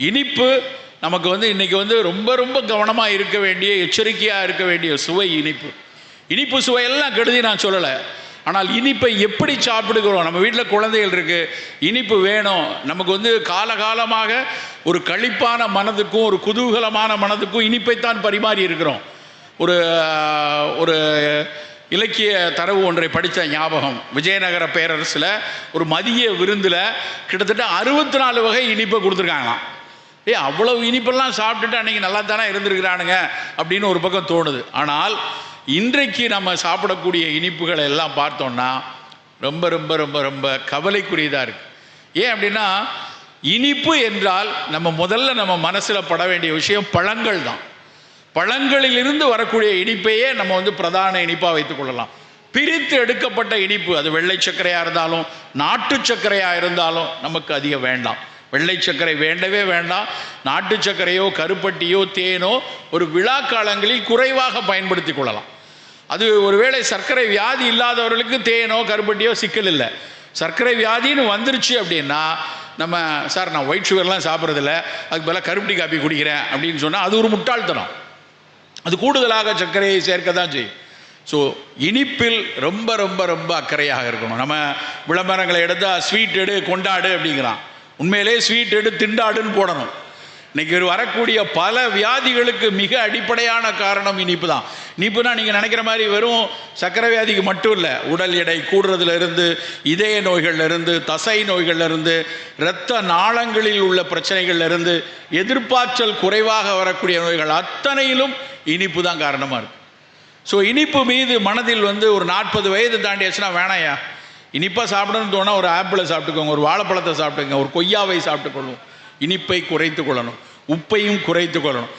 இனிப்பு நமக்கு இன்றைக்கி ரொம்ப ரொம்ப கவனமாக இருக்க வேண்டிய, எச்சரிக்கையாக இருக்க வேண்டிய சுவை இனிப்பு. இனிப்பு சுவையெல்லாம் கெடுதி நான் சொல்லலை. ஆனால் இனிப்பை எப்படி சாப்பிடுகிறோம்? நம்ம வீட்டில் குழந்தைகள் இருக்குது, இனிப்பு வேணும். நமக்கு காலகாலமாக ஒரு களிப்பான மனதுக்கும் ஒரு குதூகலமான மனதுக்கும் இனிப்பைத்தான் பரிமாறி இருக்கிறோம். ஒரு ஒரு இலக்கிய தரவு ஒன்றை படித்த ஞாபகம். விஜயநகர பேரரசில் ஒரு மதிய விருந்தில் கிட்டத்தட்ட 64 வகை இனிப்பை கொடுத்துருக்காங்களாம். அவ்வளவு இனிப்பெல்லாம் சாப்பிட்டுட்டு அன்றைக்கி நல்லா தானே இருந்திருக்கிறானுங்க அப்படின்னு ஒரு பக்கம் தோணுது. ஆனால் இன்றைக்கு நம்ம சாப்பிடக்கூடிய இனிப்புகளை எல்லாம் பார்த்தோம்னா ரொம்ப ரொம்ப ரொம்ப ரொம்ப கவலைக்குரியதாக இருக்குது. ஏன் அப்படின்னா, இனிப்பு என்றால் நம்ம மனசில் பட வேண்டிய விஷயம் பழங்கள் தான். பழங்களிலிருந்து வரக்கூடிய இனிப்பையே நம்ம பிரதான இனிப்பாக வைத்துக் கொள்ளலாம். பிரித்து எடுக்கப்பட்ட இனிப்பு, அது வெள்ளை சர்க்கரையாக இருந்தாலும் நாட்டு சர்க்கரையாக இருந்தாலும் நமக்கு அதிகம் வேண்டாம். வெள்ளை சர்க்கரை வேண்டவே வேண்டாம். நாட்டு சர்க்கரையோ கருப்பட்டியோ தேனோ ஒரு விழா காலங்களில் குறைவாக பயன்படுத்தி கொள்ளலாம். அது ஒருவேளை சர்க்கரை வியாதி இல்லாதவர்களுக்கு தேனோ கருப்பட்டியோ சிக்கல் இல்லை. சர்க்கரை வியாதின்னு வந்துருச்சு அப்படின்னா நம்ம, சார் நான் ஒயிட் சுகர்லாம் சாப்பிட்றதில்ல, அதுக்கு பதிலாக கருப்பட்டி காப்பி குடிக்கிறேன் அப்படின்னு சொன்னால் அது ஒரு முட்டாள்தனம். அது கூடுதலாக சர்க்கரையை சேர்க்க தான் செய்யும். ஸோ இனிப்பில் ரொம்ப ரொம்ப ரொம்ப அக்கறையாக இருக்கணும். நம்ம விளம்பரங்களை எடுத்தால் ஸ்வீட் எடு கொண்டாடு அப்படிங்கிறான். உண்மையிலே ஸ்வீட் எடு திண்டாடுன்னு போடணும். இன்றைக்கி வரக்கூடிய பல வியாதிகளுக்கு மிக அடிப்படையான காரணம் இனிப்பு தான். இனிப்புனா நீங்கள் நினைக்கிற மாதிரி வெறும் சர்க்கரை வியாதிக்கு மட்டும் இல்லை, உடல் எடை கூடுறதுலேருந்து, இதய நோய்கள்லேருந்து, தசை நோய்கள்லேருந்து, இரத்த நாளங்களில் உள்ள பிரச்சனைகள்லேருந்து, எதிர்ப்பாற்றல் குறைவாக வரக்கூடிய நோய்கள் அத்தனையிலும் இனிப்பு தான் காரணமாக இருக்குது. ஸோ இனிப்பு மீது மனதில் ஒரு 40 வயது தாண்டியாச்சுன்னா வேணாயா, இனிப்பாக சாப்பிடணும்னு தோணா ஒரு ஆப்பிளை சாப்பிட்டுக்கோங்க, ஒரு வாழைப்பழத்தை சாப்பிட்டுக்கோங்க, ஒரு கொய்யாவை சாப்பிட்டுக்கொள்ளும். இனிப்பை குறைத்து கொள்ளணும், உப்பையும் குறைத்து கொள்ளணும்.